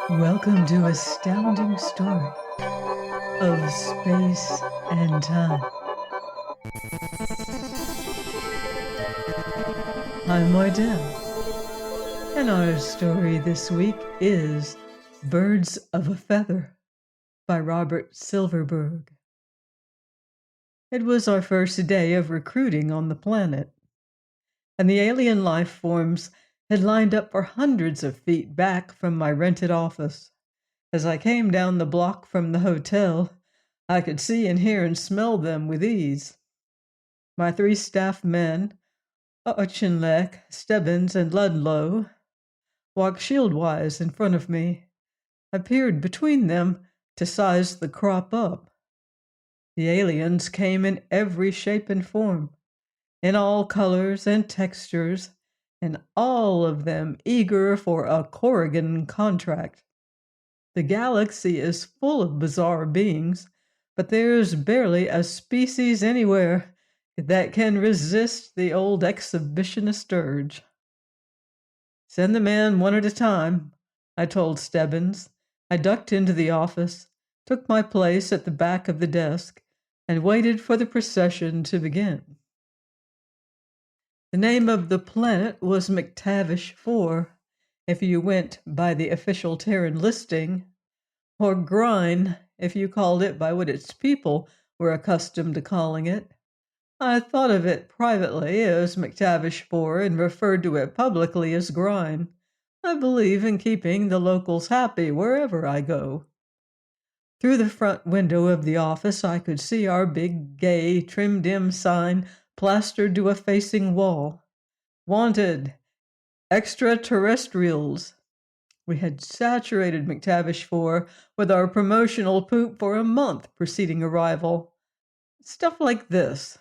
Welcome to Astounding Story of Space and Time. I'm Moydell, and our story this week is Birds of a Feather by Robert Silverberg. It was our first day of recruiting on the planet, and the alien life forms had lined up for hundreds of feet back from my rented office. As I came down the block from the hotel, I could see and hear and smell them with ease. My 3 staff men, Auchinleck, Stebbins, and Ludlow, walked shield-wise in front of me. I peered between them to size the crop up. The aliens came in every shape and form, in all colors and textures, and all of them eager for a Corrigan contract. The galaxy is full of bizarre beings, but there's barely a species anywhere that can resist the old exhibitionist urge. Send them in one at a time, I told Stebbins. I ducked into the office, took my place at the back of the desk, and waited for the procession to begin. The name of the planet was McTavish 4, if you went by the official Terran listing, or Grine, if you called it by what its people were accustomed to calling it. I thought of it privately as McTavish 4 and referred to it publicly as Grine. I believe in keeping the locals happy wherever I go. Through the front window of the office, I could see our big, gay, trim-dim sign plastered to a facing wall. Wanted, extraterrestrials. We had saturated McTavish 4 with our promotional poop for a month preceding arrival. Stuff like this.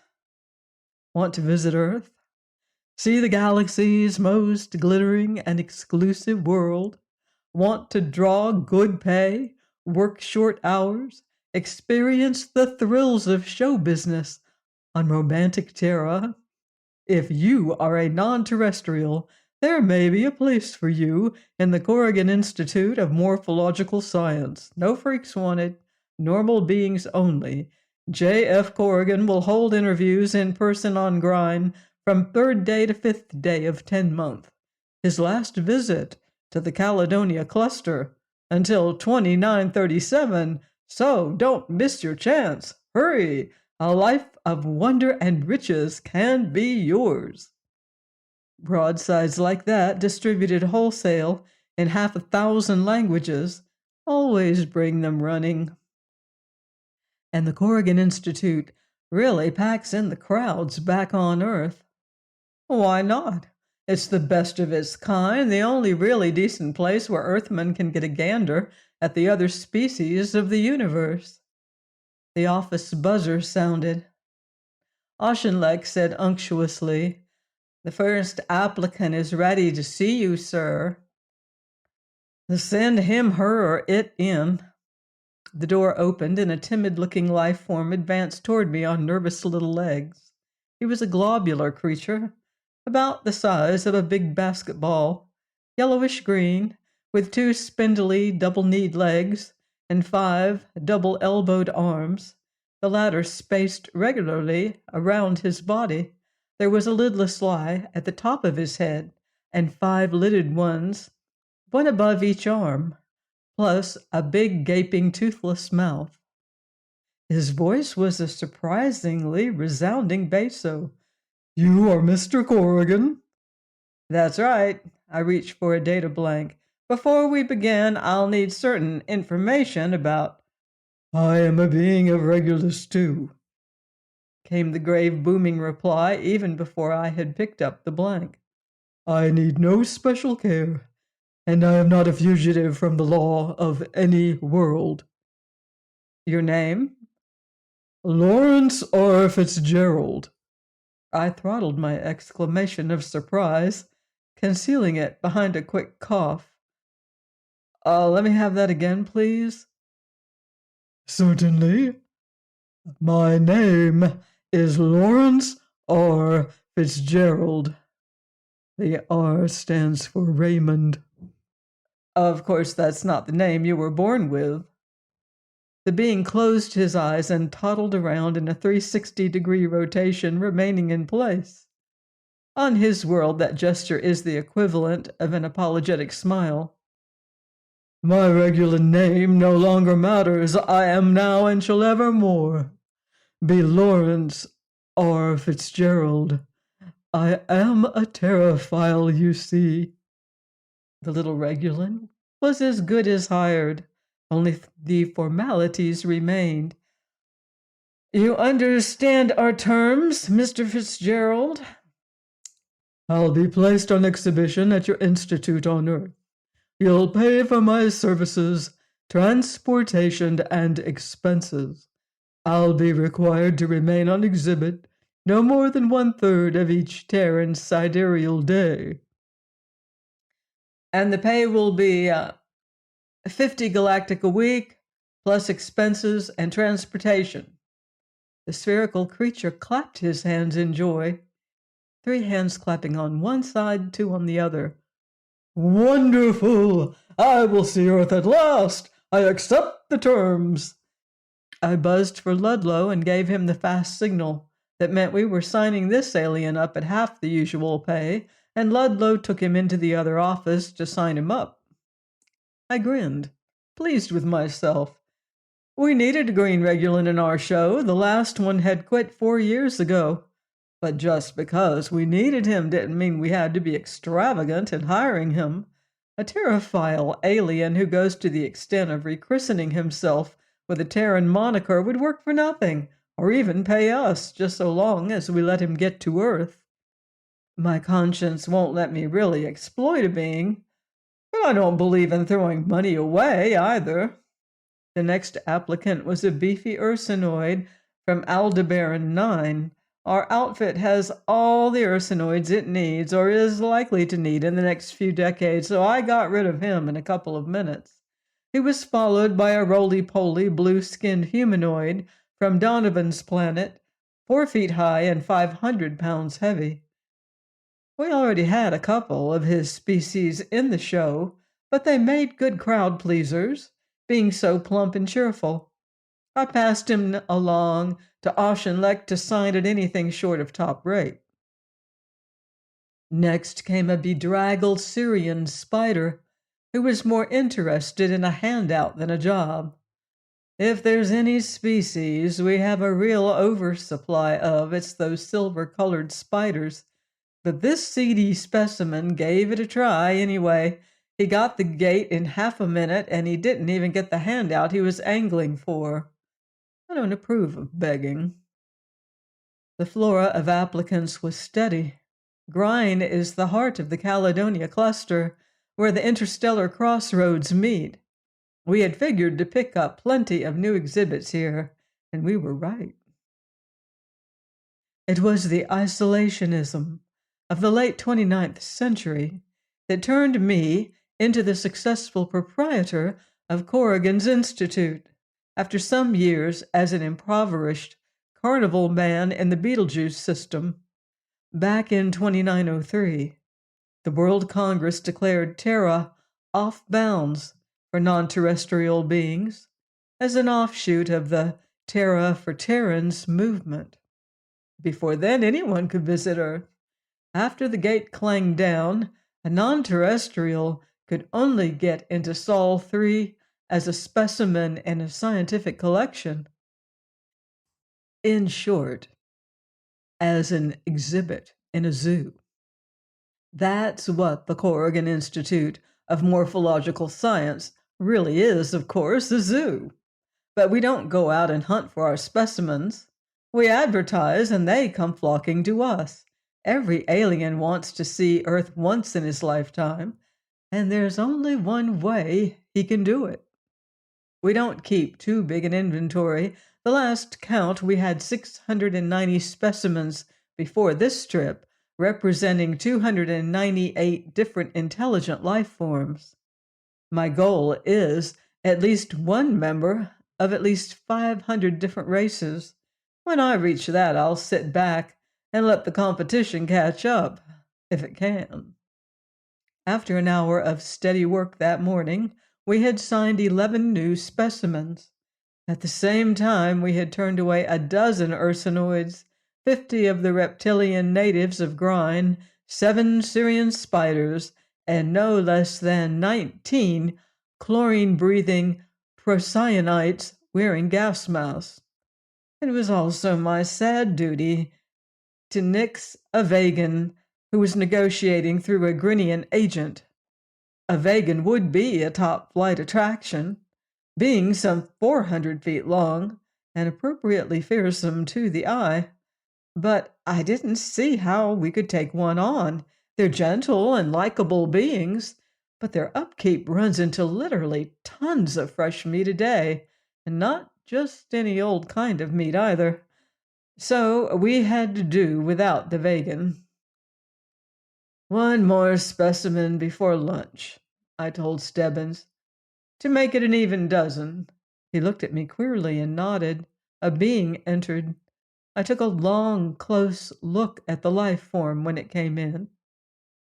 Want to visit Earth? See the galaxy's most glittering and exclusive world? Want to draw good pay, work short hours, experience the thrills of show business on romantic Terra? If you are a non-terrestrial, there may be a place for you in the Corrigan Institute of Morphological Science. No freaks wanted, normal beings only. J.F. Corrigan will hold interviews in person on Grine from 3rd day to 5th day of 10 month. His last visit to the Caledonia cluster until 2937, so don't miss your chance. Hurry! A life of wonder and riches can be yours. Broadsides like that, distributed wholesale in 600 languages, always bring them running. And the Corrigan Institute really packs in the crowds back on Earth. Why not? It's the best of its kind, the only really decent place where Earthmen can get a gander at the other species of the universe. The office buzzer sounded. Auchinleck said unctuously, "The first applicant is ready to see you, sir." Send him, her, or it in. The door opened and a timid-looking life form advanced toward me on nervous little legs. He was a globular creature, about the size of a big basketball, yellowish-green, with 2 spindly, double-kneed legs and 5 double-elbowed arms, the latter spaced regularly around his body. There was a lidless eye at the top of his head, and 5 lidded ones, one above each arm, plus a big gaping toothless mouth. His voice was a surprisingly resounding basso. "You are Mr. Corrigan?" "That's right." I reached for a data blank. "Before we begin, I'll need certain information about—" "I am a being of Regulus too," came the grave booming reply even before I had picked up the blank. "I need no special care, and I am not a fugitive from the law of any world." "Your name?" "Lawrence R. Fitzgerald." I throttled my exclamation of surprise, concealing it behind a quick cough. Let me have that again, please." "Certainly. My name is Lawrence R. Fitzgerald." The R stands for Raymond. Of course, that's not the name you were born with. The being closed his eyes and toddled around in a 360-degree rotation, remaining in place. On his world, that gesture is the equivalent of an apologetic smile. My regular name no longer matters. I am now and shall evermore be Lawrence R. Fitzgerald. I am a terraphile, you see. The little Regulan was as good as hired, only the formalities remained. You understand our terms, Mr. Fitzgerald? I'll be placed on exhibition at your institute on Earth. You'll pay for my services, transportation, and expenses. I'll be required to remain on exhibit no more than 1/3 of each Terran sidereal day. And the pay will be 50 galactic a week, plus expenses and transportation. The spherical creature clapped his hands in joy, 3 hands clapping on one side, 2 on the other. Wonderful! I will see Earth at last! I accept the terms! I buzzed for Ludlow and gave him the fast signal that meant we were signing this alien up at half the usual pay, and Ludlow took him into the other office to sign him up. I grinned, pleased with myself. We needed a green Regulan in our show. The last one had quit 4 years ago. But just because we needed him didn't mean we had to be extravagant in hiring him. A terraphile alien who goes to the extent of rechristening himself with a Terran moniker would work for nothing, or even pay us, just so long as we let him get to Earth. My conscience won't let me really exploit a being, but I don't believe in throwing money away either. The next applicant was a beefy Ursinoid from Aldebaran 9. Our outfit has all the Ursinoids it needs or is likely to need in the next few decades, so I got rid of him in a couple of minutes. He was followed by a roly-poly blue-skinned humanoid from Donovan's planet, 4 feet high and 500 pounds heavy. We already had a couple of his species in the show, but they made good crowd pleasers, being so plump and cheerful. I passed him along to Auchinleck to sign at anything short of top rate. Next came a bedraggled Syrian spider who was more interested in a handout than a job. If there's any species we have a real oversupply of, it's those silver-colored spiders. But this seedy specimen gave it a try anyway. He got the gate in half a minute, and he didn't even get the handout he was angling for. I don't approve of begging. The flora of applicants was steady. Grine is the heart of the Caledonia cluster, where the interstellar crossroads meet. We had figured to pick up plenty of new exhibits here, and we were right. It was the isolationism of the late 29th century that turned me into the successful proprietor of Corrigan's Institute, after some years as an impoverished carnival man in the Betelgeuse system. Back in 2903, the World Congress declared Terra off bounds for non-terrestrial beings as an offshoot of the Terra for Terrans movement. Before then, anyone could visit Earth. After the gate clanged down, a non-terrestrial could only get into Sol 3 as a specimen in a scientific collection. In short, as an exhibit in a zoo. That's what the Corrigan Institute of Morphological Science really is, of course, a zoo. But we don't go out and hunt for our specimens. We advertise and they come flocking to us. Every alien wants to see Earth once in his lifetime, and there's only one way he can do it. We don't keep too big an inventory. The last count, we had 690 specimens before this trip, representing 298 different intelligent life forms. My goal is at least one member of at least 500 different races. When I reach that, I'll sit back and let the competition catch up. if it can. After an hour of steady work that morning, we had signed 11 new specimens. At the same time, we had turned away a dozen ursinoids, 50 of the reptilian natives of Grine, 7 Syrian spiders, and no less than 19 chlorine-breathing procyonites wearing gas masks. It was also my sad duty to nix a vegan who was negotiating through a Grinian agent. A vegan would be a top-flight attraction, being some 400 feet long and appropriately fearsome to the eye. But I didn't see how we could take one on. They're gentle and likable beings, but their upkeep runs into literally tons of fresh meat a day, and not just any old kind of meat either. So we had to do without the vegan. "One more specimen before lunch," I told Stebbins, "to make it an even dozen." He looked at me queerly and nodded. A being entered. I took a long, close look at the life form when it came in.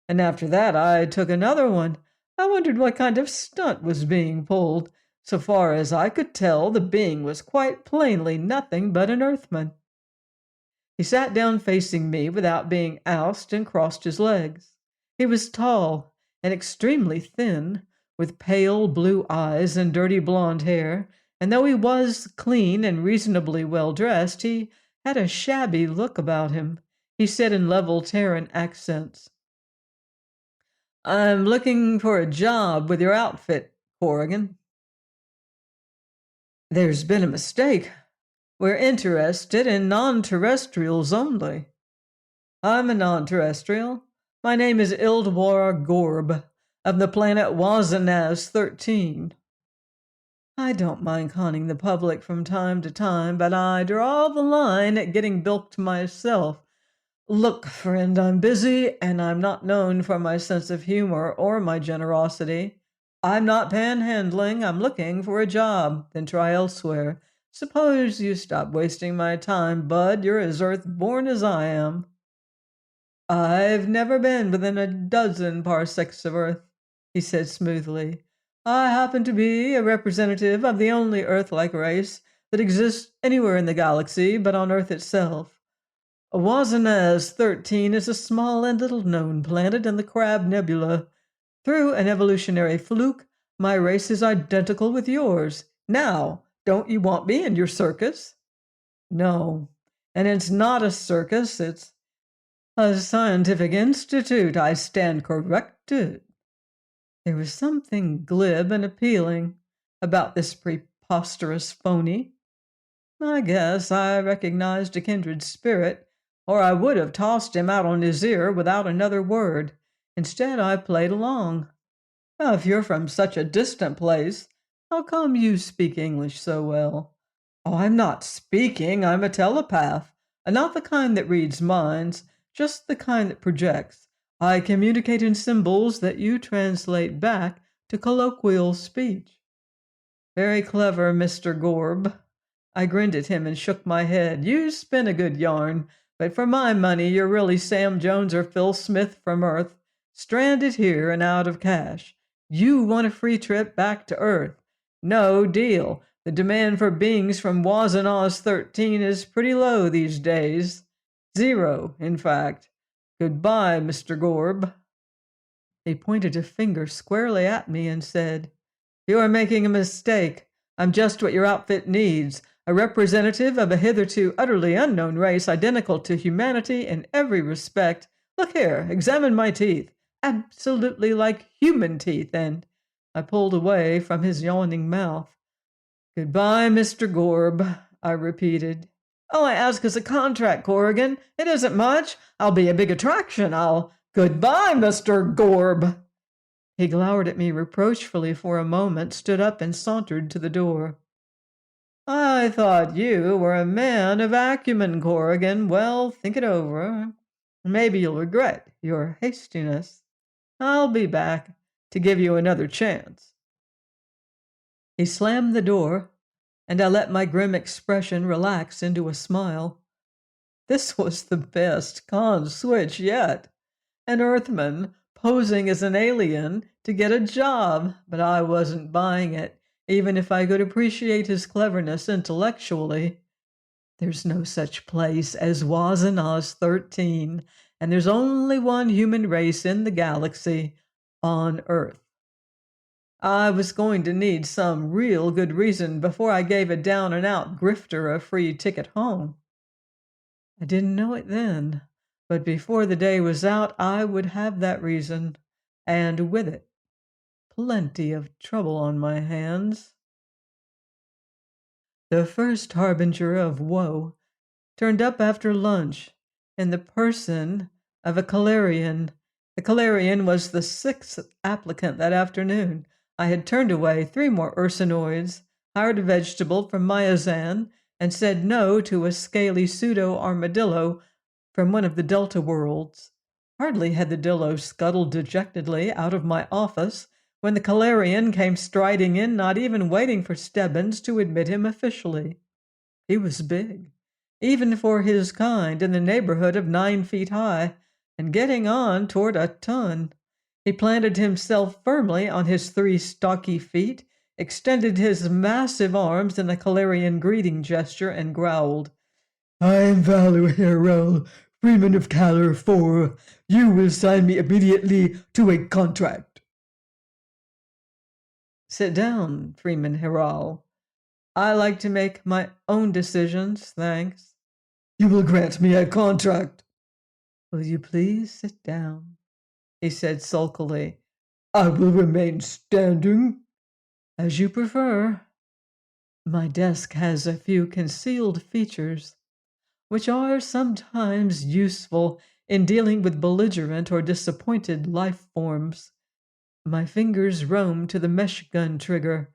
And after that, I took another one. I wondered what kind of stunt was being pulled. So far as I could tell, the being was quite plainly nothing but an Earthman. He sat down facing me without being asked and crossed his legs. He was tall and extremely thin, with pale blue eyes and dirty blonde hair, and though he was clean and reasonably well dressed, he had a shabby look about him. He said in level Terran accents, "I'm looking for a job with your outfit, Corrigan." "There's been a mistake. We're interested in non-terrestrials only." "I'm a non-terrestrial. My name is Ildwar Gorb, of the planet Wazanaz 13. I don't mind conning the public from time to time, but I draw the line at getting bilked myself. Look, friend, I'm busy, and I'm not known for my sense of humor or my generosity. I'm not panhandling. I'm looking for a job. Then try elsewhere. Suppose you stop wasting my time, bud. You're as earth-born as I am." "I've never been within a dozen parsecs of Earth," he said smoothly. "I happen to be a representative of the only Earth-like race that exists anywhere in the galaxy but on Earth itself. Wazanaz 13 is a small and little-known planet in the Crab Nebula. Through an evolutionary fluke, my race is identical with yours. Now, don't you want me in your circus?" "No, and it's not a circus, it's a scientific institute. I stand corrected." There was something glib and appealing about this preposterous phony. I guess I recognized a kindred spirit, or I would have tossed him out on his ear without another word. Instead, I played along. "If you're from such a distant place, how come you speak English so well?" "Oh, I'm not speaking. I'm a telepath. Not the kind that reads minds, just the kind that projects. I communicate in symbols that you translate back to colloquial speech." "Very clever, Mr. Gorb." I grinned at him and shook my head. "You spin a good yarn, but for my money, you're really Sam Jones or Phil Smith from Earth, stranded here and out of cash. You want a free trip back to Earth. No deal. The demand for beings from Wazanaz 13 is pretty low these days. Zero, in fact. Goodbye, Mr. Gorb." He pointed a finger squarely at me and said, "You are making a mistake. I'm just what your outfit needs. A representative of a hitherto utterly unknown race identical to humanity in every respect. Look here, examine my teeth. Absolutely like human teeth." And I pulled away from his yawning mouth. "Goodbye, Mr. Gorb," I repeated. "All I ask is a contract, Corrigan. It isn't much. I'll be a big attraction. Goodbye, Mr. Gorb." He glowered at me reproachfully for a moment, stood up, and sauntered to the door. "I thought you were a man of acumen, Corrigan. Well, think it over. Maybe you'll regret your hastiness. I'll be back to give you another chance." He slammed the door, and I let my grim expression relax into a smile. This was the best con switch yet. An Earthman posing as an alien to get a job, but I wasn't buying it, even if I could appreciate his cleverness intellectually. There's no such place as Oz 13, and there's only one human race in the galaxy on Earth. I was going to need some real good reason before I gave a down and out grifter a free ticket home. I didn't know it then, but before the day was out, I would have that reason, and with it, plenty of trouble on my hands. The first harbinger of woe turned up after lunch in the person of a Calarian. The Calarian was the sixth applicant that afternoon. I had turned away 3 more Ursinoids, hired a vegetable from Myazan, and said no to a scaly pseudo-armadillo from one of the Delta worlds. Hardly had the dillo scuttled dejectedly out of my office when the Calarian came striding in, not even waiting for Stebbins to admit him officially. He was big, even for his kind, in the neighborhood of 9 feet high, and getting on toward a ton. He planted himself firmly on his 3 stocky feet, extended his massive arms in a Calarian greeting gesture, and growled, "I am Valor Hero, Freeman of Calor 4. You will sign me immediately to a contract." "Sit down, Freeman Heral. I like to make my own decisions, thanks." "You will grant me a contract." "Will you please sit down?" he said sulkily. "I will remain standing." "As you prefer." My desk has a few concealed features, which are sometimes useful in dealing with belligerent or disappointed life forms. My fingers roam to the mesh gun trigger,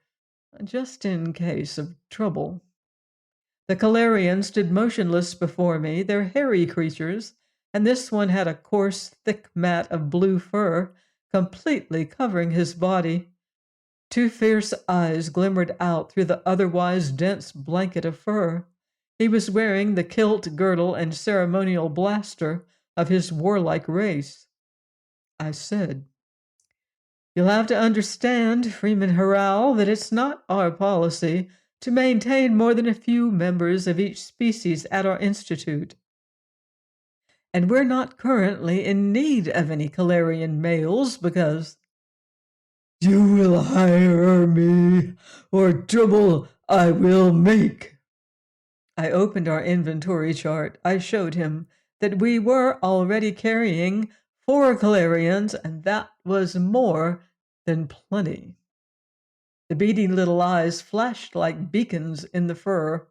just in case of trouble. The Calarians stood motionless before me. They're hairy creatures, and this one had a coarse, thick mat of blue fur completely covering his body. 2 fierce eyes glimmered out through the otherwise dense blanket of fur. He was wearing the kilt, girdle, and ceremonial blaster of his warlike race. I said, "You'll have to understand, Freeman Heral, that it's not our policy to maintain more than a few members of each species at our institute. And we're not currently in need of any Calarian males because—" "You will hire me, or trouble I will make." I opened our inventory chart. I showed him that we were already carrying 4 Calarians, and that was more than plenty. The beady little eyes flashed like beacons in the fur.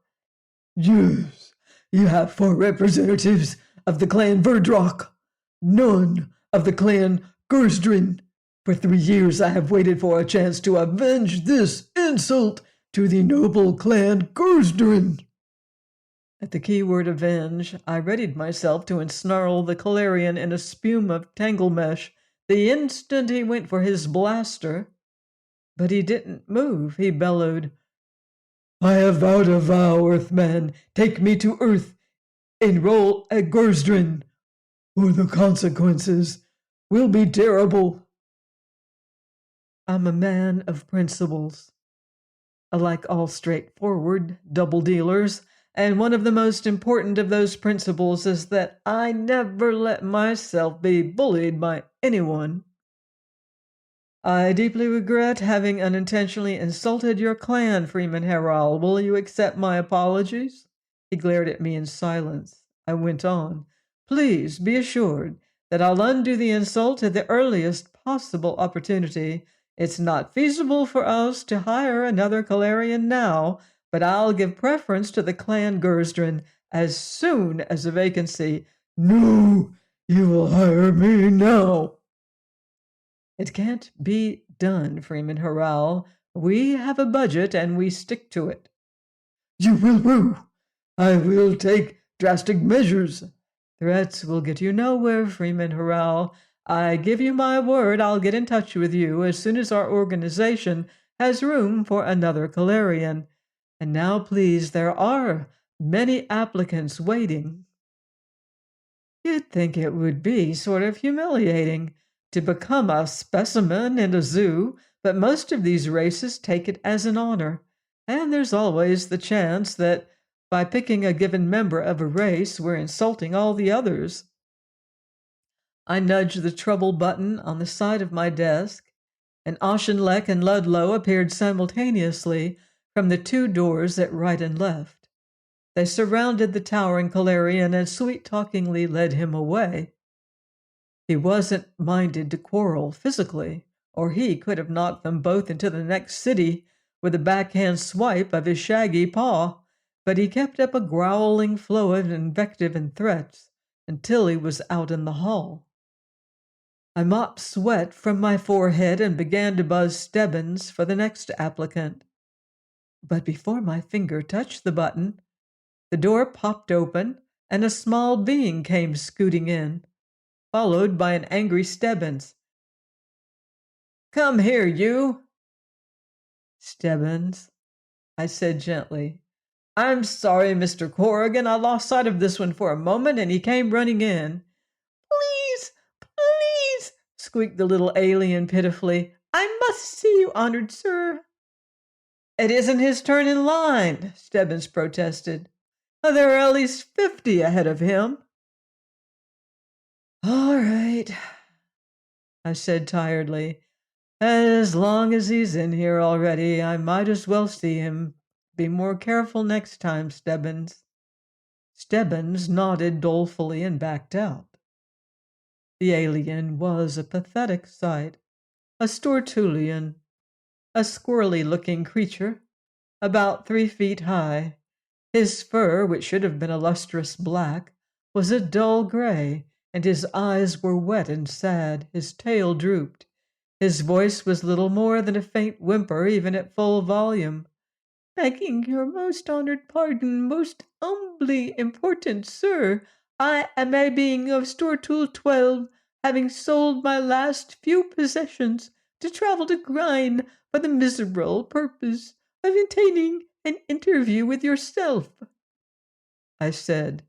"Yes, you have 4 representatives of the clan Verdrock, none of the clan Gersdrin. For 3 years I have waited for a chance to avenge this insult to the noble clan Gersdrin." At the keyword avenge, I readied myself to ensnarl the Calarian in a spume of tangle mesh the instant he went for his blaster. But he didn't move. He bellowed, "I have vowed a vow, Earthman. Take me to Earth. Enroll at Gersdrin, or the consequences will be terrible." I'm a man of principles. Like all straightforward double dealers, and one of the most important of those principles is that I never let myself be bullied by anyone. "I deeply regret having unintentionally insulted your clan, Freeman Heral. Will you accept my apologies?" He glared at me in silence. I went on, "Please be assured that I'll undo the insult at the earliest possible opportunity. It's not feasible for us to hire another Calarian now, but I'll give preference to the clan Gersdrin as soon as a vacancy—" "No, you will hire me now." "It can't be done, Freeman Heral. We have a budget and we stick to it." "You will woo. I will take drastic measures." "Threats will get you nowhere, Freeman Heral. I give you my word I'll get in touch with you as soon as our organization has room for another Calarian. And now, please, there are many applicants waiting." You'd think it would be sort of humiliating to become a specimen in a zoo, but most of these races take it as an honor, and there's always the chance that by picking a given member of a race, we're insulting all the others. I nudged the trouble button on the side of my desk, and Auchinleck and Ludlow appeared simultaneously from the two doors at right and left. They surrounded the towering Calarian and sweet-talkingly led him away. He wasn't minded to quarrel physically, or he could have knocked them both into the next city with a backhand swipe of his shaggy paw, but he kept up a growling flow of invective and threats until he was out in the hall. I mopped sweat from my forehead and began to buzz Stebbins for the next applicant. But before my finger touched the button, the door popped open and a small being came scooting in, followed by an angry Stebbins. "Come here, you!" "Stebbins," I said gently. "I'm sorry, Mr. Corrigan. I lost sight of this one for a moment, and he came running in." "Please, please," squeaked the little alien pitifully. "I must see you, honored sir." "It isn't his turn in line," Stebbins protested. "There are at least 50 ahead of him." "All right," I said tiredly. "As long as he's in here already, I might as well see him. Be more careful next time, Stebbins." Stebbins nodded dolefully and backed out. The alien was a pathetic sight. A Stortulian, a squirrely-looking creature, about 3 feet high. His fur, which should have been a lustrous black, was a dull gray, and his eyes were wet and sad. His tail drooped. His voice was little more than a faint whimper, even at full volume. "Begging your most honored pardon, most humbly important sir, I am a being of Stortul 12, having sold my last few possessions to travel to Grine for the miserable purpose of obtaining an interview with yourself." I said,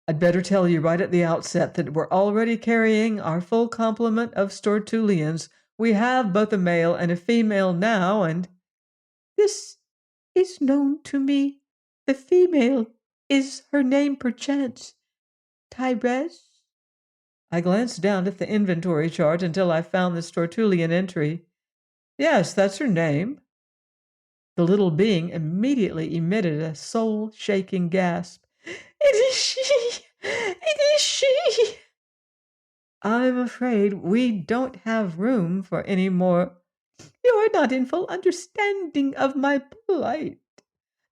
"I'd better tell you right at the outset that we're already carrying our full complement of Stortulians. We have both a male and a female now, and—" "This is known to me. The female is her name perchance Tyrese?" I glanced down at the inventory chart until I found the Stortulian entry. "Yes, that's her name." The little being immediately emitted a soul-shaking gasp. "It is she! It is she!" "I'm afraid we don't have room for any more—" "You're not in full understanding of my plight.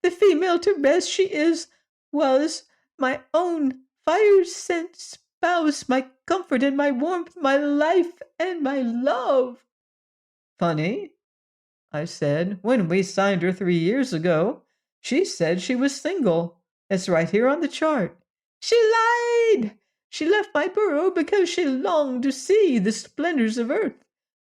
The female Therese was my own fire-sent spouse, my comfort and my warmth, my life and my love." "Funny," I said. "When we signed her 3 years ago, she said she was single. It's right here on the chart." "She lied! She left my burrow because she longed to see the splendors of earth.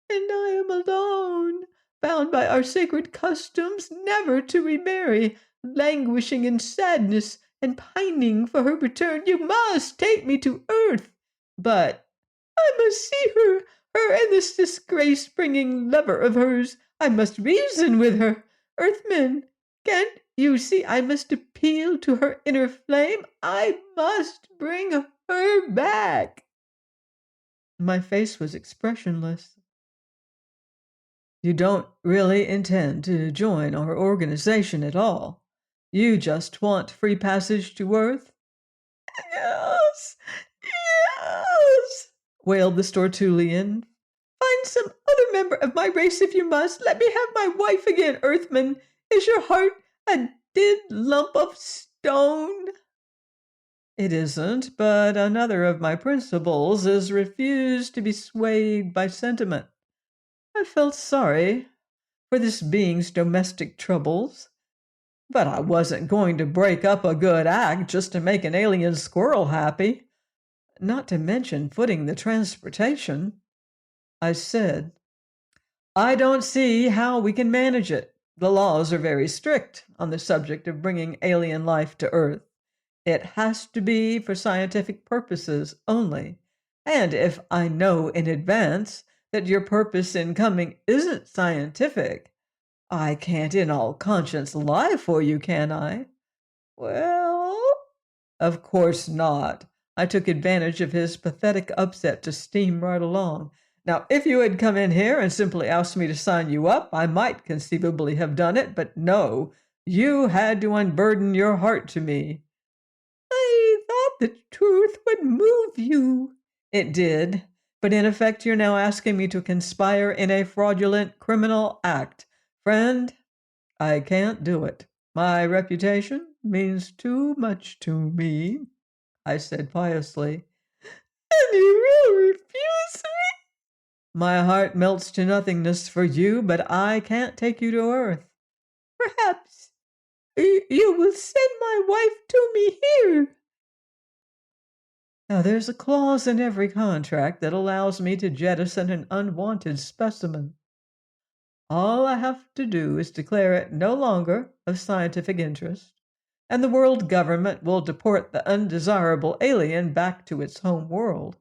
And I am alone, bound by our sacred customs never to remarry, languishing in sadness and pining for her return. You must take me to earth." "But—" "I must see her and this disgrace-bringing lover of hers. I must reason with her. Earthmen, can't you see I must appeal to her inner flame? I must bring her back." My face was expressionless. "You don't really intend to join our organization at all? You just want free passage to Earth?" "Yes, yes," wailed the Stortulian. "Find some other member of my race if you must. Let me have my wife again, Earthman. Is your heart a dead lump of stone?" "It isn't, but another of my principles is refuse to be swayed by sentiment. I felt sorry for this being's domestic troubles, but I wasn't going to break up a good act just to make an alien squirrel happy, not to mention footing the transportation." I said, "I don't see how we can manage it. The laws are very strict on the subject of bringing alien life to Earth. It has to be for scientific purposes only. And if I know in advance that your purpose in coming isn't scientific, I can't in all conscience lie for you, can I? Well, of course not. I took advantage of his pathetic upset to steam right along. Now, if you had come in here and simply asked me to sign you up, I might conceivably have done it, but no, you had to unburden your heart to me. I thought the truth would move you. It did, but in effect, you're now asking me to conspire in a fraudulent criminal act. Friend, I can't do it. My reputation means too much to me, I said piously. And you will refuse me? My heart melts to nothingness for you, but I can't take you to earth. Perhaps you will send my wife to me here. Now, there's a clause in every contract that allows me to jettison an unwanted specimen. All I have to do is declare it no longer of scientific interest, and the world government will deport the undesirable alien back to its home world.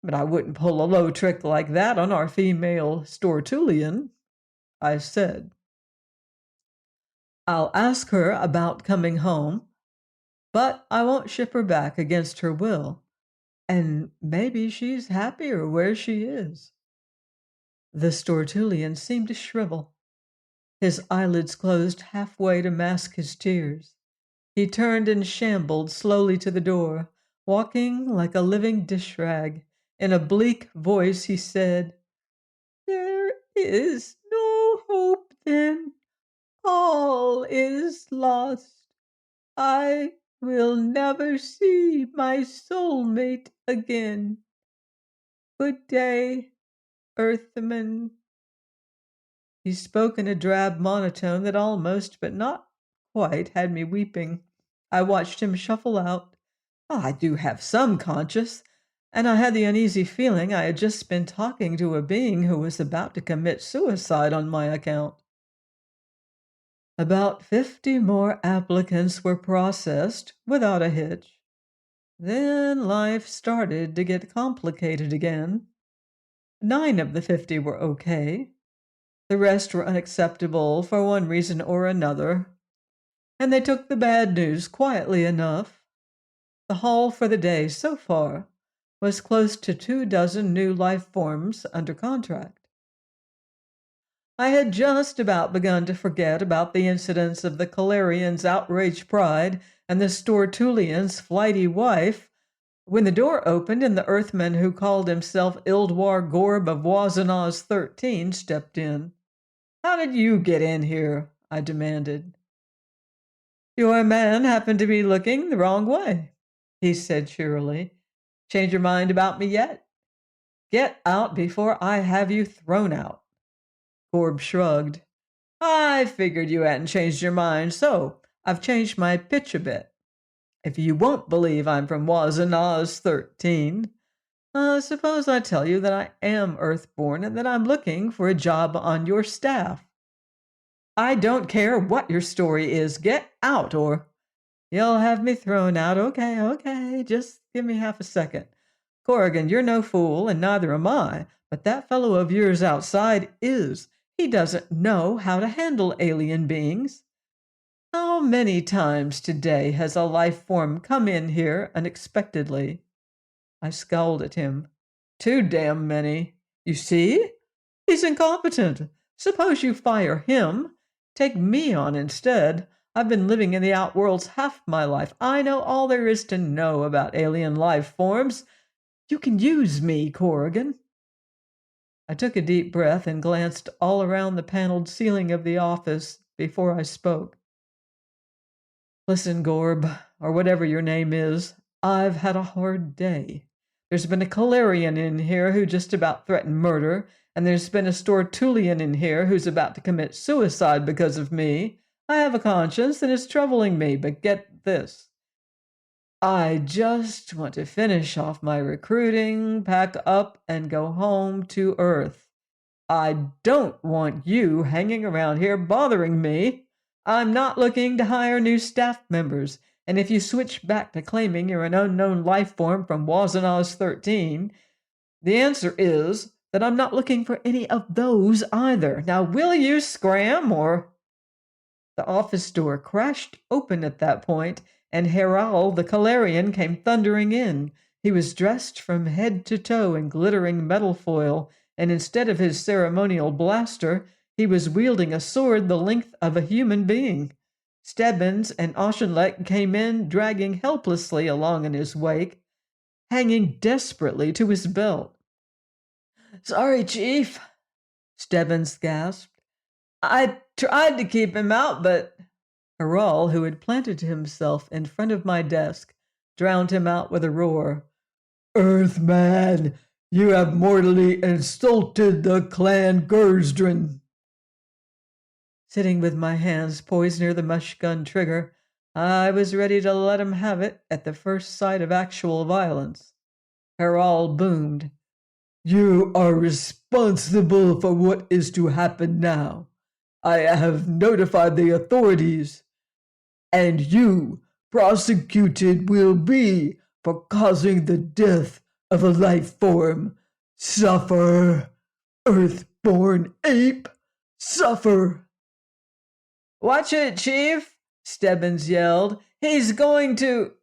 But I wouldn't pull a low trick like that on our female Stortulian, I said. I'll ask her about coming home, but I won't ship her back against her will, and maybe she's happier where she is. The Stortulian seemed to shrivel. His eyelids closed halfway to mask his tears. He turned and shambled slowly to the door, walking like a living dish rag. In a bleak voice he said, "There is no hope then. All is lost. I will never see my soulmate again. Good day, Earthman." He spoke in a drab monotone that almost, but not quite, had me weeping. I watched him shuffle out. I do have some conscience, and I had the uneasy feeling I had just been talking to a being who was about to commit suicide on my account. About 50 more applicants were processed without a hitch. Then life started to get complicated again. 9 of the 50 were okay. The rest were unacceptable for one reason or another, and they took the bad news quietly enough. The haul for the day so far was close to 24 new life forms under contract. I had just about begun to forget about the incidents of the Calarian's outraged pride and the Stortulian's flighty wife when the door opened and the Earthman who called himself Ildwar Gorb of Wazanaz 13 stepped in. "How did you get in here?" I demanded. "Your man happened to be looking the wrong way," he said cheerily. "Change your mind about me yet? Get out before I have you thrown out." Gorb shrugged. "I figured you hadn't changed your mind, so I've changed my pitch a bit. If you won't believe I'm from Wazanaz 13, suppose I tell you that I am Earthborn and that I'm looking for a job on your staff. I don't care what your story is. Get out, or you'll have me thrown out. Okay, just give me half a second. Corrigan, you're no fool, and neither am I, but that fellow of yours outside is. He doesn't know how to handle alien beings. How many times today has a life form come in here unexpectedly?" I scowled at him. "Too damn many. You see? He's incompetent. Suppose you fire him. Take me on instead. I've been living in the outworlds half my life. I know all there is to know about alien life forms. You can use me, Corrigan." I took a deep breath and glanced all around the paneled ceiling of the office before I spoke. "Listen, Gorb, or whatever your name is, I've had a hard day. There's been a Calarian in here who just about threatened murder, and there's been a Stortulian in here who's about to commit suicide because of me. I have a conscience, and it's troubling me, but get this. I just want to finish off my recruiting, pack up, and go home to Earth. I don't want you hanging around here bothering me. I'm not looking to hire new staff members. And if you switch back to claiming you're an unknown life form from Wazanaz 13, the answer is that I'm not looking for any of those either. Now, will you scram or... The office door crashed open at that point, and Heral the Calarian came thundering in. He was dressed from head to toe in glittering metal foil, and instead of his ceremonial blaster, he was wielding a sword the length of a human being. Stebbins and Auchinleck came in, dragging helplessly along in his wake, hanging desperately to his belt. "Sorry, Chief," Stebbins gasped. "I tried to keep him out, but..." Heral, who had planted himself in front of my desk, drowned him out with a roar. "Earthman, you have mortally insulted the clan Gersdrin." Sitting with my hands poised near the mushgun trigger, I was ready to let him have it at the first sight of actual violence. Heral boomed. "You are responsible for what is to happen now. I have notified the authorities, and you prosecuted will be for causing the death of a life form. Suffer, earthborn ape, suffer." "Watch it, Chief," Stebbins yelled. "He's going to..."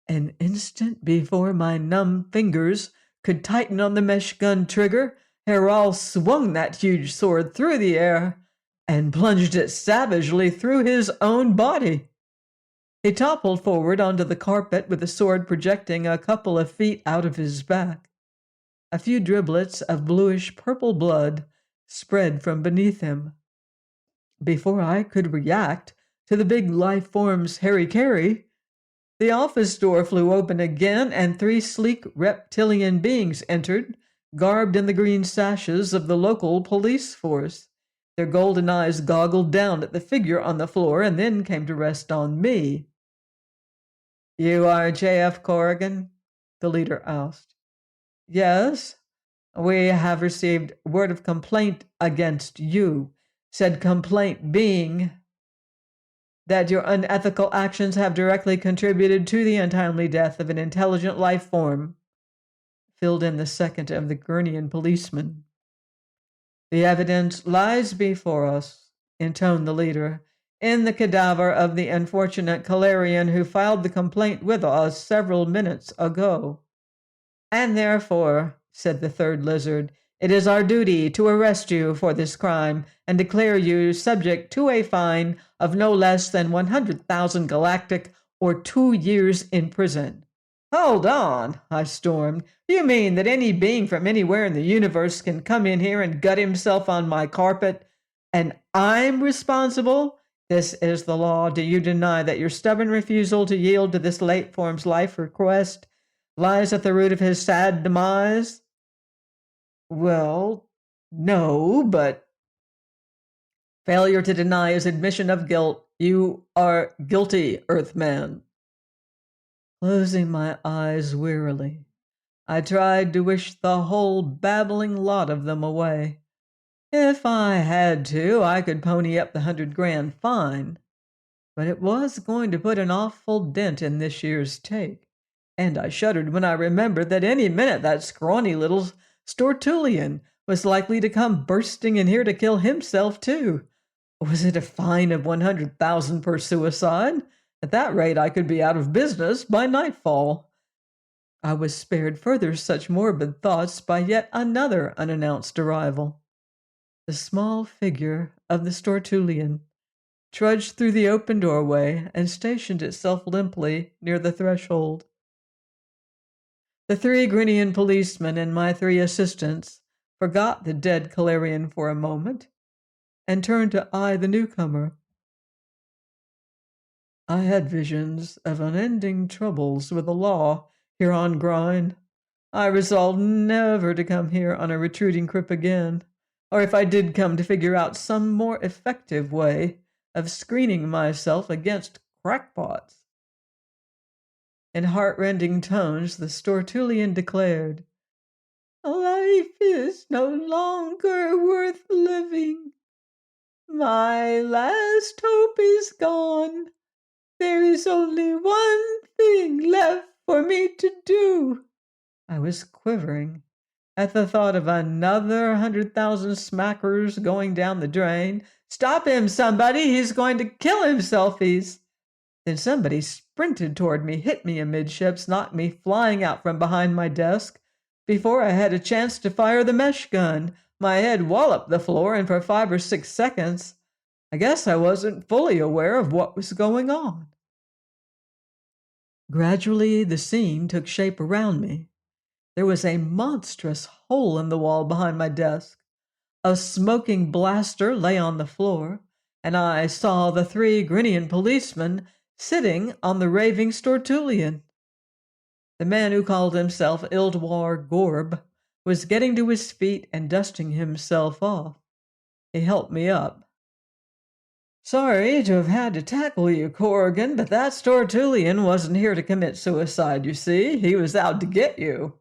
An instant before my numb fingers could tighten on the mesh gun trigger, Heral swung that huge sword through the air and plunged it savagely through his own body. He toppled forward onto the carpet with the sword projecting a couple of feet out of his back. A few driblets of bluish-purple blood spread from beneath him. Before I could react to the big life form's hara-kiri, the office door flew open again, and 3 sleek reptilian beings entered, garbed in the green sashes of the local police force. Their golden eyes goggled down at the figure on the floor and then came to rest on me. "You are J.F. Corrigan?" the leader asked. "Yes. We have received word of complaint against you," said complaint being that your unethical actions have directly contributed to the untimely death of an intelligent life form, filled in the second of the Gurnian policemen. "The evidence lies before us," intoned the leader, "in the cadaver of the unfortunate Calarian who filed the complaint with us several minutes ago. And therefore," said the third lizard, "it is our duty to arrest you for this crime and declare you subject to a fine of no less than 100,000 galactic or 2 years in prison." "Hold on," I stormed. "You mean that any being from anywhere in the universe can come in here and gut himself on my carpet, and I'm responsible? This is the law. Do you deny that your stubborn refusal to yield to this late form's life request lies at the root of his sad demise?" "Well, no, but..." "Failure to deny is admission of guilt. You are guilty, Earthman." Closing my eyes wearily, I tried to wish the whole babbling lot of them away. If I had to, I could pony up the 100 grand fine, but it was going to put an awful dent in this year's take, and I shuddered when I remembered that any minute that scrawny little Stortulian was likely to come bursting in here to kill himself too. Was it a fine of 100,000 per suicide? At that rate, I could be out of business by nightfall. I was spared further such morbid thoughts by yet another unannounced arrival. The small figure of the Stortulian trudged through the open doorway and stationed itself limply near the threshold. The 3 Grinian policemen and my 3 assistants forgot the dead Calarian for a moment and turned to eye the newcomer. I had visions of unending troubles with the law here on Grind. I resolved never to come here on a retreating crip again, or if I did come, to figure out some more effective way of screening myself against crackpots. In heart-rending tones, the Stortulian declared, "Life is no longer worth living. My last hope is gone. There is only one thing left for me to do. I was quivering at the thought of another 100,000 smackers going down the drain. Stop him, somebody! He's going to kill himself, Then somebody sprinted toward me, hit me amidships, knocked me flying out from behind my desk. Before I had a chance to fire the mesh gun, my head walloped the floor, and for 5 or 6 seconds, I guess I wasn't fully aware of what was going on. Gradually, the scene took shape around me. There was a monstrous hole in the wall behind my desk. A smoking blaster lay on the floor, and I saw the 3 Grinian policemen sitting on the raving Stortulian. The man who called himself Ildwar Gorb was getting to his feet and dusting himself off. He helped me up. Sorry to have had to tackle you, Corrigan, but that Stortulian wasn't here to commit suicide, you see. He was out to get you.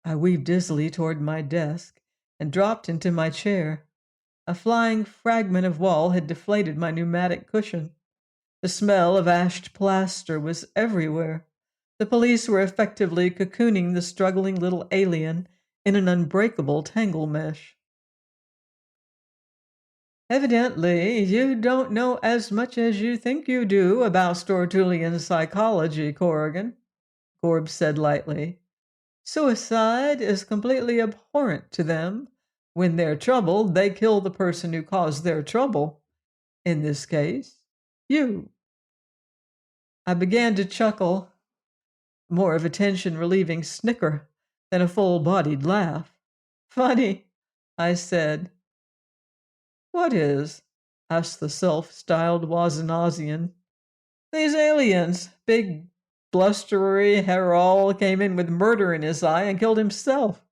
I weaved dizzily toward my desk and dropped into my chair. A flying fragment of wall had deflated my pneumatic cushion. The smell of ashed plaster was everywhere. The police were effectively cocooning the struggling little alien in an unbreakable tangle mesh. Evidently, you don't know as much as you think you do about Stortulian psychology, Corrigan, Gorb said lightly. Suicide is completely abhorrent to them. When they're troubled, they kill the person who caused their trouble. In this case, you. I began to chuckle, more of a tension-relieving snicker than a full-bodied laugh. Funny, I said. What is? Asked the self-styled Waznazian. These aliens, big, blustery Herol, came in with murder in his eye and killed himself.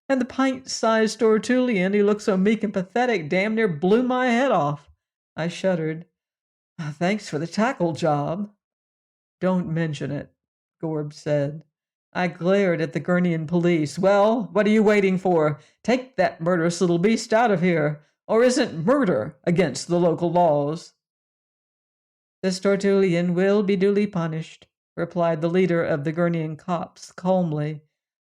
And the pint-sized Stortulian, who looked so meek and pathetic, damn near blew my head off. I shuddered. Thanks for the tackle job. Don't mention it, Gorb said. I glared at the Gurnian police. Well, what are you waiting for? Take that murderous little beast out of here. Or isn't murder against the local laws? The Stortulian will be duly punished, replied the leader of the Gurnian cops calmly.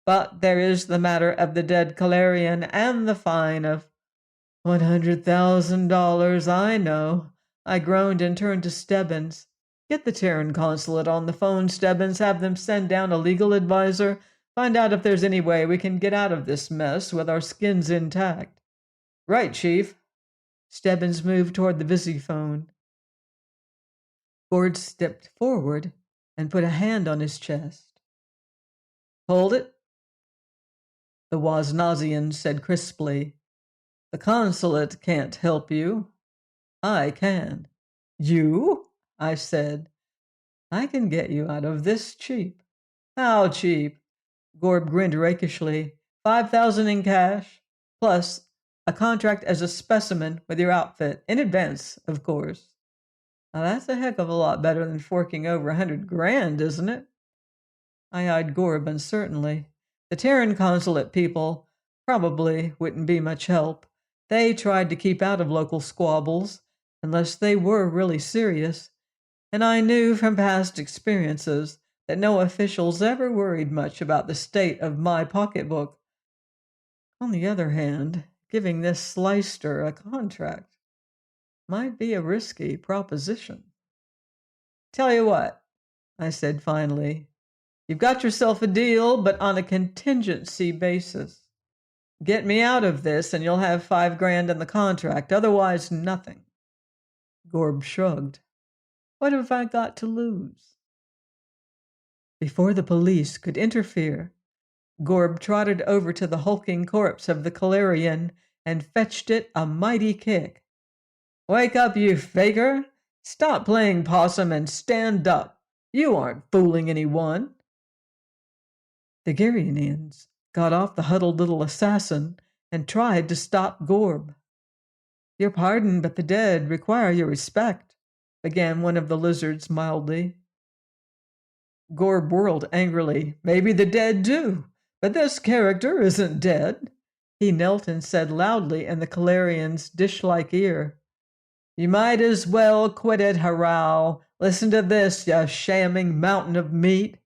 But there is the matter of the dead Calarian and the fine of $100,000, I know. I groaned and turned to Stebbins. Get the Terran consulate on the phone, Stebbins. Have them send down a legal advisor. Find out if there's any way we can get out of this mess with our skins intact. Right, Chief. Stebbins moved toward the visiphone. Gord stepped forward and put a hand on his chest. Hold it. The Waznazian said crisply. The consulate can't help you. I can. You? I said. I can get you out of this cheap. How cheap? Gorb grinned rakishly. 5,000 in cash, plus a contract as a specimen with your outfit, in advance, of course. Now that's a heck of a lot better than forking over 100 grand, isn't it? I eyed Gorb uncertainly. The Terran consulate people probably wouldn't be much help. They tried to keep out of local squabbles, unless they were really serious, and I knew from past experiences that no officials ever worried much about the state of my pocketbook. On the other hand, giving this slyster a contract might be a risky proposition. Tell you what, I said finally. You've got yourself a deal, but on a contingency basis. Get me out of this and you'll have 5 grand in the contract, otherwise nothing. Gorb shrugged. What have I got to lose? Before the police could interfere, Gorb trotted over to the hulking corpse of the Calarian and fetched it a mighty kick. Wake up, you faker! Stop playing possum and stand up. You aren't fooling anyone. The Garianians got off the huddled little assassin and tried to stop Gorb. Your pardon, but the dead require your respect, began one of the lizards mildly. Gorb whirled angrily. Maybe the dead do, but this character isn't dead. He knelt and said loudly in the Calarian's dish-like ear, You might as well quit it, Harral. Listen to this, you shamming mountain of meat.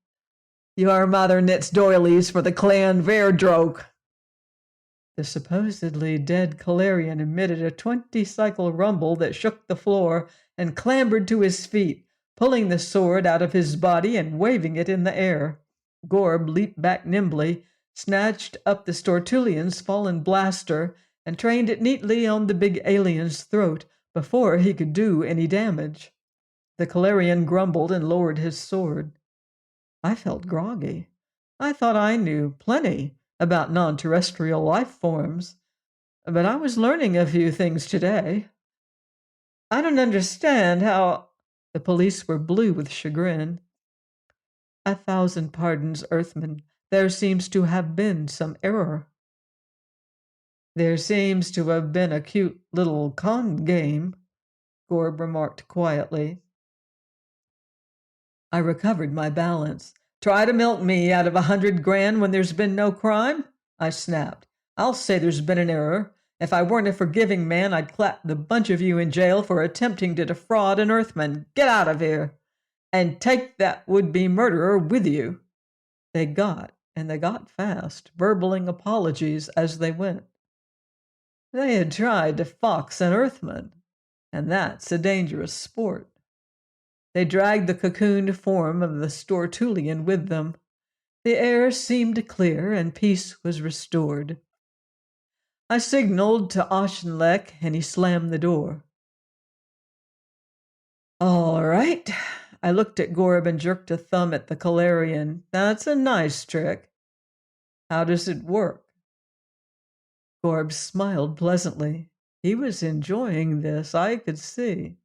Your mother knits doilies for the clan Verdroke. The supposedly dead Calarian emitted a 20-cycle rumble that shook the floor and clambered to his feet, pulling the sword out of his body and waving it in the air. Gorb leaped back nimbly, snatched up the Stortulian's fallen blaster, and trained it neatly on the big alien's throat before he could do any damage. The Calarian grumbled and lowered his sword. I felt groggy. I thought I knew plenty about non-terrestrial life forms, but I was learning a few things today. I don't understand how... The police were blue with chagrin. 1,000 pardons, Earthman. There seems to have been some error. There seems to have been a cute little con game, Gorb remarked quietly. I recovered my balance. Try to milk me out of 100 grand when there's been no crime? I snapped. I'll say there's been an error. If I weren't a forgiving man, I'd clap the bunch of you in jail for attempting to defraud an Earthman. Get out of here! And take that would-be murderer with you. They got fast, burbling apologies as they went. They had tried to fox an Earthman, and that's a dangerous sport. They dragged the cocooned form of the Stortulian with them. The air seemed clear, and peace was restored. I signaled to Auchinleck, and he slammed the door. All right. I looked at Gorb and jerked a thumb at the Calarian. That's a nice trick. How does it work? Gorb smiled pleasantly. He was enjoying this, I could see.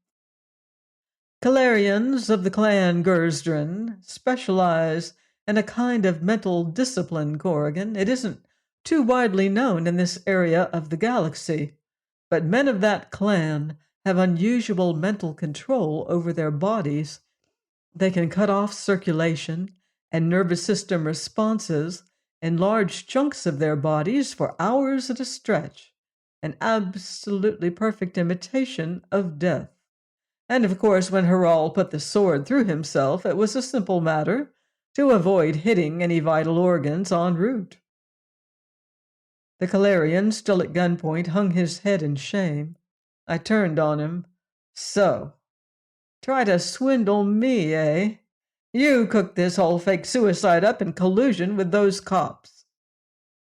Calarians of the clan Gersdren specialize in a kind of mental discipline, Corrigan. It isn't too widely known in this area of the galaxy, but men of that clan have unusual mental control over their bodies. They can cut off circulation and nervous system responses in large chunks of their bodies for hours at a stretch, an absolutely perfect imitation of death. And of course, when Harral put the sword through himself, it was a simple matter to avoid hitting any vital organs en route. The Calarian, still at gunpoint, hung his head in shame. I turned on him. So, try to swindle me, eh? You cooked this whole fake suicide up in collusion with those cops.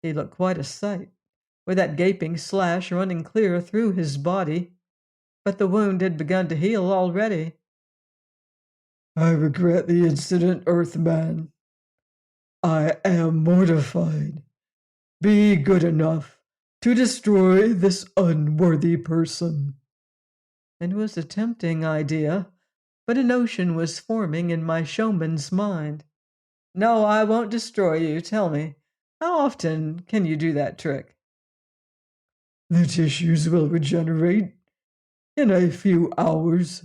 He looked quite a sight, with that gaping slash running clear through his body. But the wound had begun to heal already. I regret the incident, Earthman. I am mortified. Be good enough to destroy this unworthy person. It was a tempting idea, but a notion was forming in my showman's mind. No, I won't destroy you. Tell me, how often can you do that trick? The tissues will regenerate in a few hours.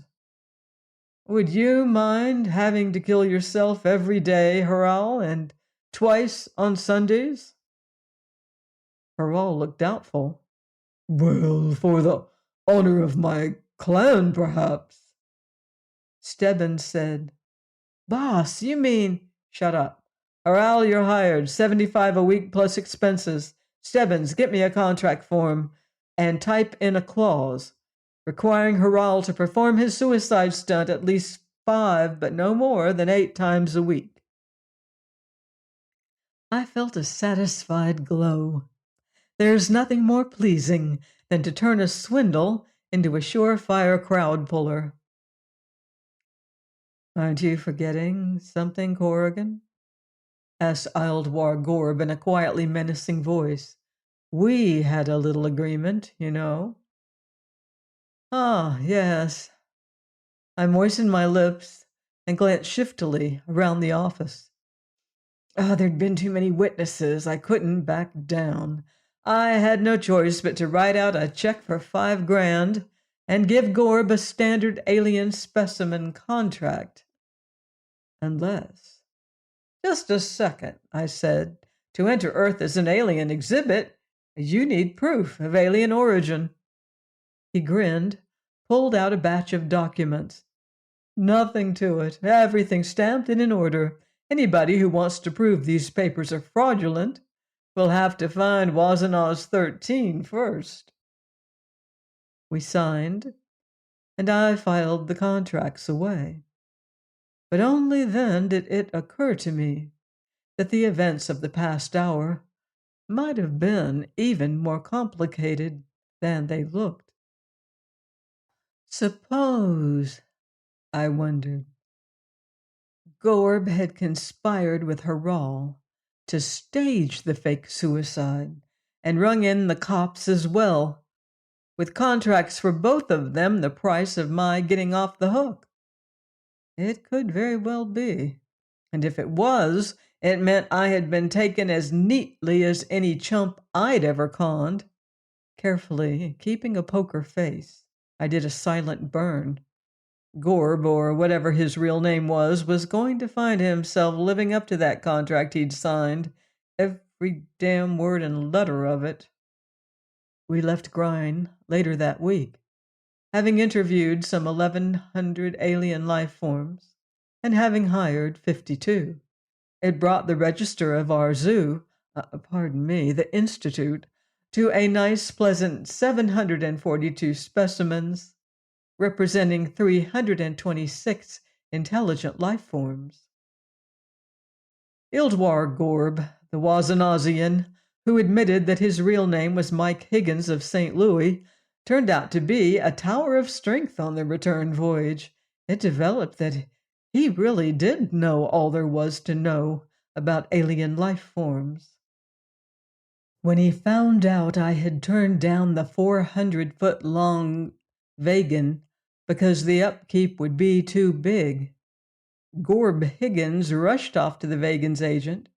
Would you mind having to kill yourself every day, Harral, and twice on Sundays? Harral looked doubtful. Well, for the honor of my clan, perhaps. Stebbins said, Boss, you mean... Shut up. Harral, you're hired. 75 a week plus expenses. Stebbins, get me a contract form and type in a clause requiring Harral to perform his suicide stunt at least 5, but no more than 8 times a week. I felt a satisfied glow. There's nothing more pleasing than to turn a swindle into a surefire crowd puller. Aren't you forgetting something, Corrigan? Asked Ildwar Gorb in a quietly menacing voice. We had a little agreement, you know. Ah, yes. I moistened my lips and glanced shiftily around the office. There'd been too many witnesses. I couldn't back down. I had no choice but to write out a check for 5 grand and give Gorb a standard alien specimen contract. Unless... Just a second, I said. To enter Earth as an alien exhibit, you need proof of alien origin. He grinned. pulled out a batch of documents. Nothing to it. Everything stamped and in order. Anybody who wants to prove these papers are fraudulent will have to find Wazanaz 13 first. We signed, and I filed the contracts away. But only then did it occur to me that the events of the past hour might have been even more complicated than they looked. Suppose, I wondered, Gorb had conspired with Harral to stage the fake suicide and rung in the cops as well, with contracts for both of them the price of my getting off the hook. It could very well be. And if it was, it meant I had been taken as neatly as any chump I'd ever conned. Carefully, keeping a poker face, I did a silent burn. Gorb, or whatever his real name was going to find himself living up to that contract he'd signed, every damn word and letter of it. We left Grine later that week, having interviewed some 1,100 alien life forms, and having hired 52. It brought the register of our zoo, the institute, to a nice, pleasant 742 specimens, representing 326 intelligent life forms. Ildwar Gorb, the Wazanazian, who admitted that his real name was Mike Higgins of St. Louis, turned out to be a tower of strength on the return voyage. It developed that he really did know all there was to know about alien life forms. When he found out I had turned down the 400-foot-long vegan because the upkeep would be too big, Gorb Higgins rushed off to the vegan's agent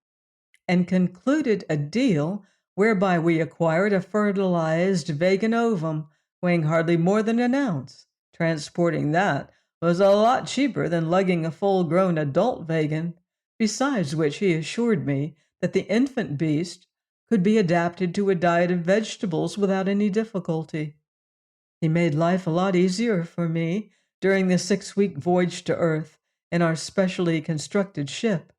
and concluded a deal whereby we acquired a fertilized vegan ovum weighing hardly more than an ounce. Transporting that was a lot cheaper than lugging a full-grown adult vegan, besides which he assured me that the infant beast could be adapted to a diet of vegetables without any difficulty. He made life a lot easier for me during the 6-week voyage to Earth in our specially constructed ship.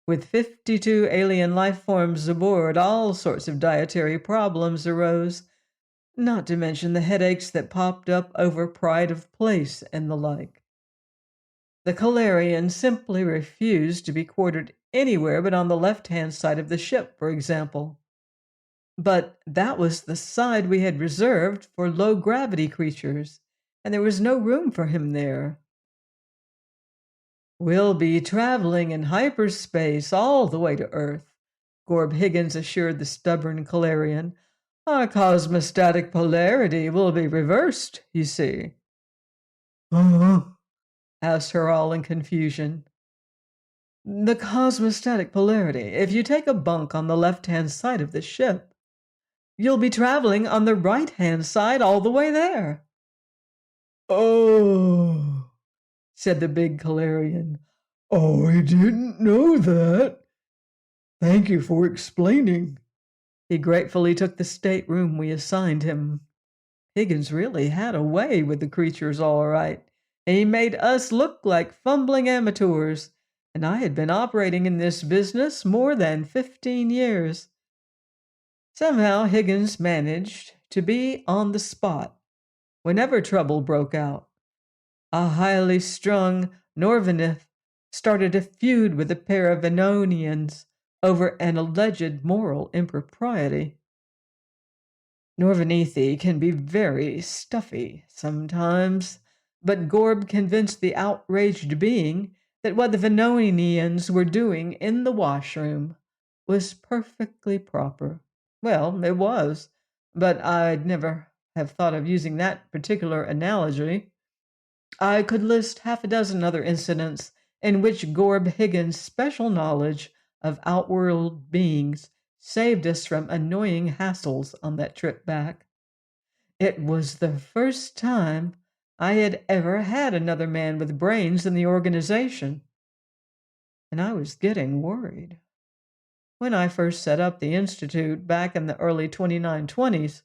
With 52 alien life forms aboard, all sorts of dietary problems arose, not to mention the headaches that popped up over pride of place and the like. The Calarian simply refused to be quartered anywhere but on the left-hand side of the ship, for example. But that was the side we had reserved for low-gravity creatures, and there was no room for him there. "We'll be traveling in hyperspace all the way to Earth," Gorb Higgins assured the stubborn Calarian. "Our cosmostatic polarity will be reversed, you see." "Uh-huh," asked Harral in confusion. "The cosmostatic polarity. If you take a bunk on the left-hand side of the ship, you'll be traveling on the right-hand side all the way there." "Oh," said the big Calarian. "Oh, I didn't know that. Thank you for explaining." He gratefully took the stateroom we assigned him. Higgins really had a way with the creatures, all right. He made us look like fumbling amateurs, and I had been operating in this business more than 15 years. Somehow Higgins managed to be on the spot whenever trouble broke out. A highly strung Norvenith started a feud with a pair of Venonians over an alleged moral impropriety. Norvenithi can be very stuffy sometimes, but Gorb convinced the outraged being that what the Venonians were doing in the washroom was perfectly proper. Well, it was, but I'd never have thought of using that particular analogy. I could list half a dozen other incidents in which Gorb Higgins' special knowledge of outworld beings saved us from annoying hassles on that trip back. It was the first time I had ever had another man with brains in the organization, and I was getting worried. When I first set up the Institute back in the early 2920s,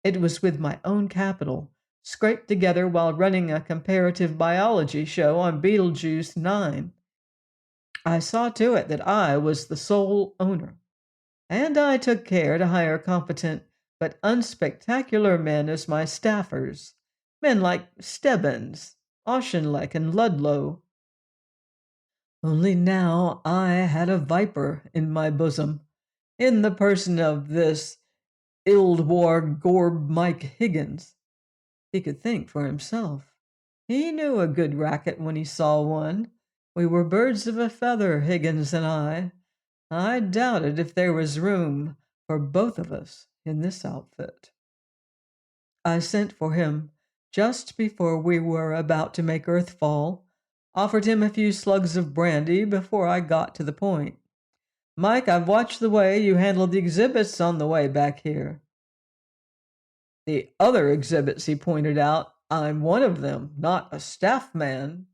it was with my own capital, scraped together while running a comparative biology show on Beetlejuice 9. I saw to it that I was the sole owner, and I took care to hire competent but unspectacular men as my staffers, men like Stebbins, Auchinleck, and Ludlow. Only now I had a viper in my bosom, in the person of this Ildwar Gorb Mike Higgins. He could think for himself. He knew a good racket when he saw one. We were birds of a feather, Higgins and I. I doubted if there was room for both of us in this outfit. I sent for him just before we were about to make earth fall, offered him a few slugs of brandy before I got to the point. Mike, I've watched the way you handled the exhibits on the way back here. The other exhibits, he pointed out. I'm one of them, not a staff man.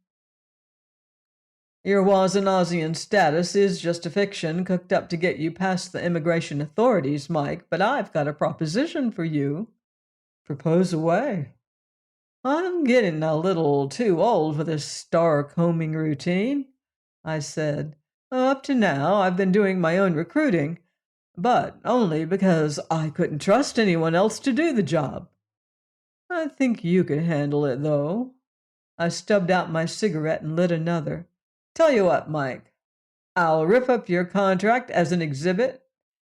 Your Wazanazian status is just a fiction cooked up to get you past the immigration authorities, Mike, but I've got a proposition for you. Propose away. I'm getting a little too old for this star combing routine, I said. Up to now, I've been doing my own recruiting, but only because I couldn't trust anyone else to do the job. I think you could handle it, though. I stubbed out my cigarette and lit another. Tell you what, Mike, I'll rip up your contract as an exhibit,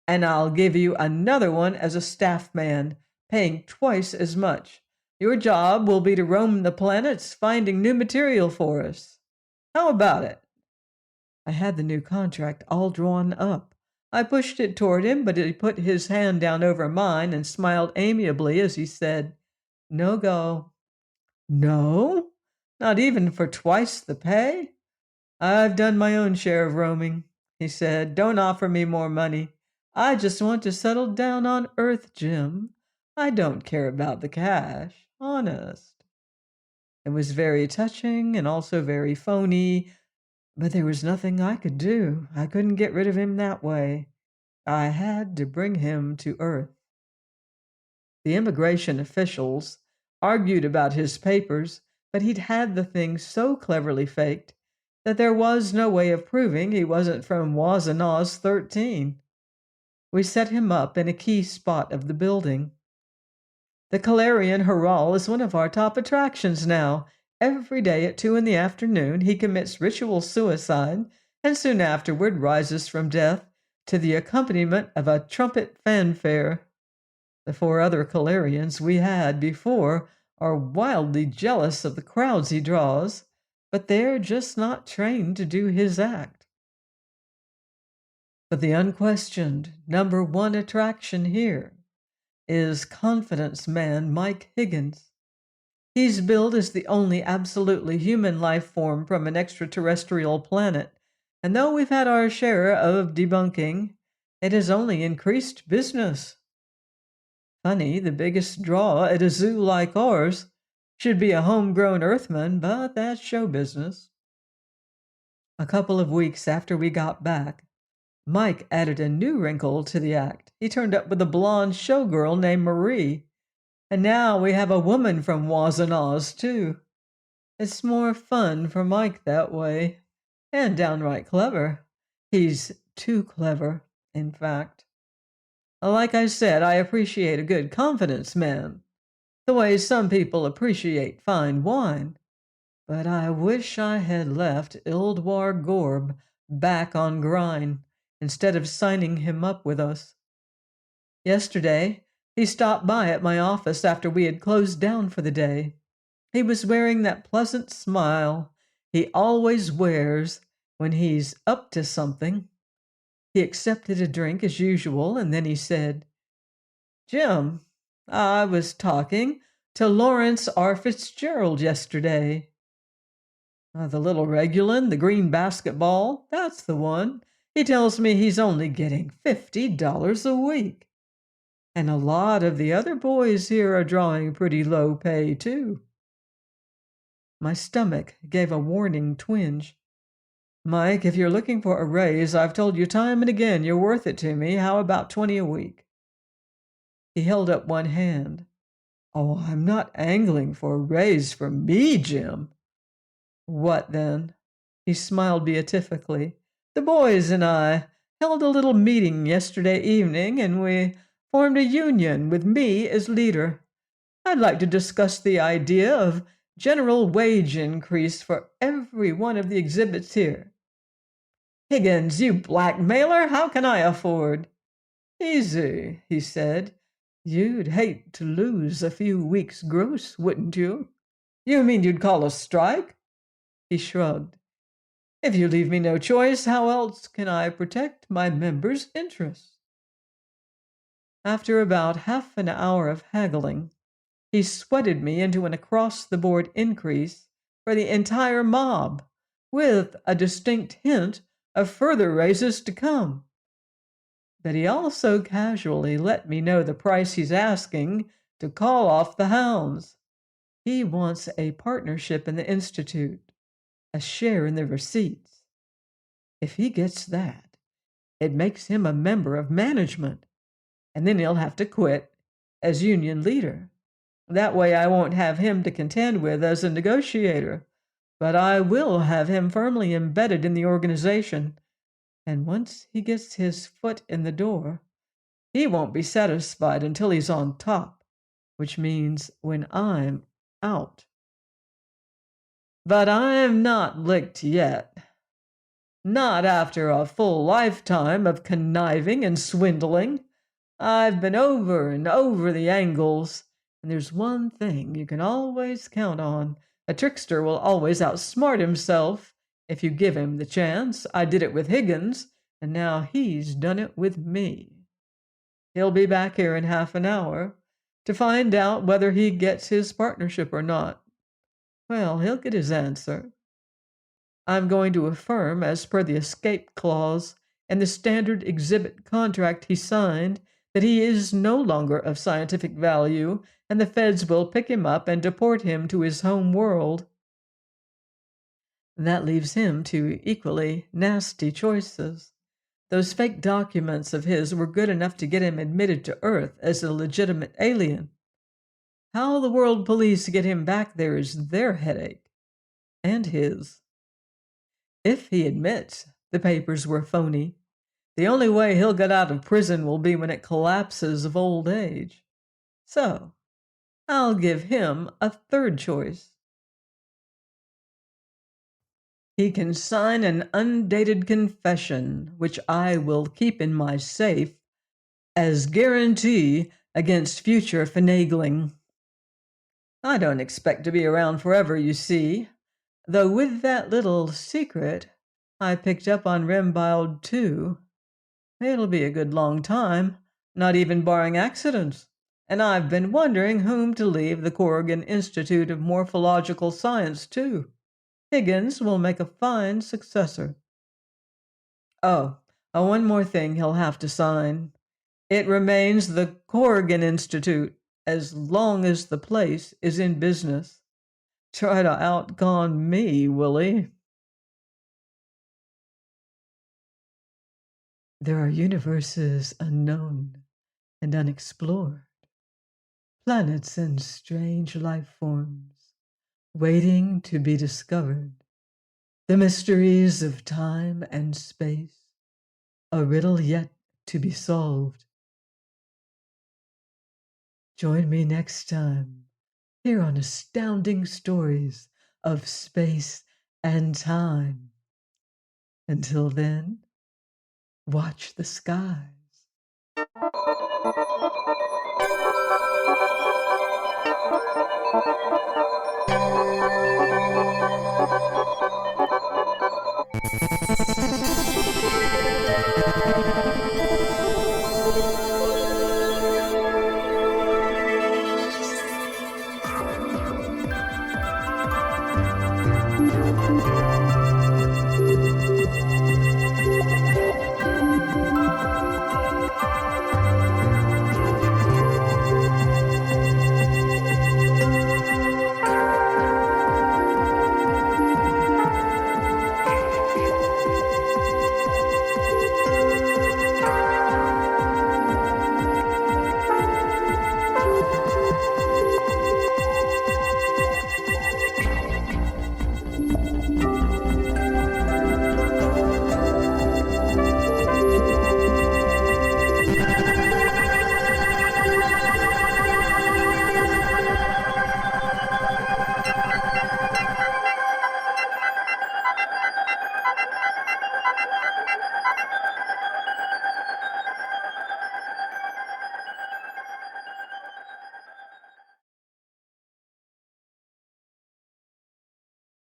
and I'll give you another one as a staff man, paying twice as much. Your job will be to roam the planets, finding new material for us. How about it? I had the new contract all drawn up. I pushed it toward him, but he put his hand down over mine and smiled amiably as he said, No go. No? Not even for twice the pay? I've done my own share of roaming, he said. Don't offer me more money. I just want to settle down on Earth, Jim. I don't care about the cash, honest. It was very touching and also very phony, but there was nothing I could do. I couldn't get rid of him that way. I had to bring him to Earth. The immigration officials argued about his papers, but he'd had the thing so cleverly faked that there was no way of proving he wasn't from Wazanaz 13. We set him up in a key spot of the building. The Calarian Haral is one of our top attractions now. Every day at 2 in the afternoon, he commits ritual suicide and soon afterward rises from death to the accompaniment of a trumpet fanfare. The 4 other Calarians we had before are wildly jealous of the crowds he draws, but they're just not trained to do his act. But the unquestioned number one attraction here is confidence man Mike Higgins. He's billed as the only absolutely human life form from an extraterrestrial planet, and though we've had our share of debunking, it has only increased business. Funny, the biggest draw at a zoo like ours should be a homegrown Earthman, but that's show business. A couple of weeks after we got back, Mike added a new wrinkle to the act. He turned up with a blonde showgirl named Marie, and now we have a woman from Wazanaz, too. It's more fun for Mike that way, and downright clever. He's too clever, in fact. Like I said, I appreciate a good confidence man, the way some people appreciate fine wine. But I wish I had left Ildwar Gorb back on Grind instead of signing him up with us. Yesterday, he stopped by at my office after we had closed down for the day. He was wearing that pleasant smile he always wears when he's up to something. He accepted a drink as usual, and then he said, Jim, I was talking to Lawrence R. Fitzgerald yesterday. The little Regulan, the green basketball, that's the one. He tells me he's only getting $50 a week. And a lot of the other boys here are drawing pretty low pay, too. My stomach gave a warning twinge. Mike, if you're looking for a raise, I've told you time and again you're worth it to me. How about 20 a week? He held up one hand. Oh, I'm not angling for a raise for me, Jim. What then? He smiled beatifically. The boys and I held a little meeting yesterday evening, and we formed a union with me as leader. I'd like to discuss the idea of general wage increase for every one of the exhibits here. Higgins, you blackmailer, how can I afford? Easy, he said. You'd hate to lose a few weeks' gross, wouldn't you? You mean you'd call a strike? He shrugged. If you leave me no choice, how else can I protect my members' interests? After about half an hour of haggling, he sweated me into an across-the-board increase for the entire mob, with a distinct hint of further raises to come. But he also casually let me know the price he's asking to call off the hounds. He wants a partnership in the Institute, a share in the receipts. If he gets that, it makes him a member of management, and then he'll have to quit as union leader. That way I won't have him to contend with as a negotiator, but I will have him firmly embedded in the organization, and once he gets his foot in the door, he won't be satisfied until he's on top, which means when I'm out. But I'm not licked yet. Not after a full lifetime of conniving and swindling. I've been over and over the angles, and there's one thing you can always count on. A trickster will always outsmart himself if you give him the chance. I did it with Higgins, and now he's done it with me. He'll be back here in half an hour to find out whether he gets his partnership or not. Well, he'll get his answer. I'm going to affirm, as per the escape clause and the standard exhibit contract he signed, that he is no longer of scientific value, and the feds will pick him up and deport him to his home world. That leaves him to equally nasty choices. Those fake documents of his were good enough to get him admitted to Earth as a legitimate alien. How the world police get him back there is their headache, and his. If he admits the papers were phony, the only way he'll get out of prison will be when it collapses of old age. So, I'll give him a third choice. He can sign an undated confession, which I will keep in my safe as guarantee against future finagling. I don't expect to be around forever, you see, though with that little secret I picked up on Rembild too. It'll be a good long time, not even barring accidents, and I've been wondering whom to leave the Corrigan Institute of Morphological Science to. Higgins will make a fine successor. Oh, one more thing he'll have to sign. It remains the Corrigan Institute as long as the place is in business. Try to outcon me, will he? There are universes unknown and unexplored, planets and strange life forms waiting to be discovered, the mysteries of time and space, a riddle yet to be solved. Join me next time here on Astounding Stories of Space and Time. Until then, watch the sky.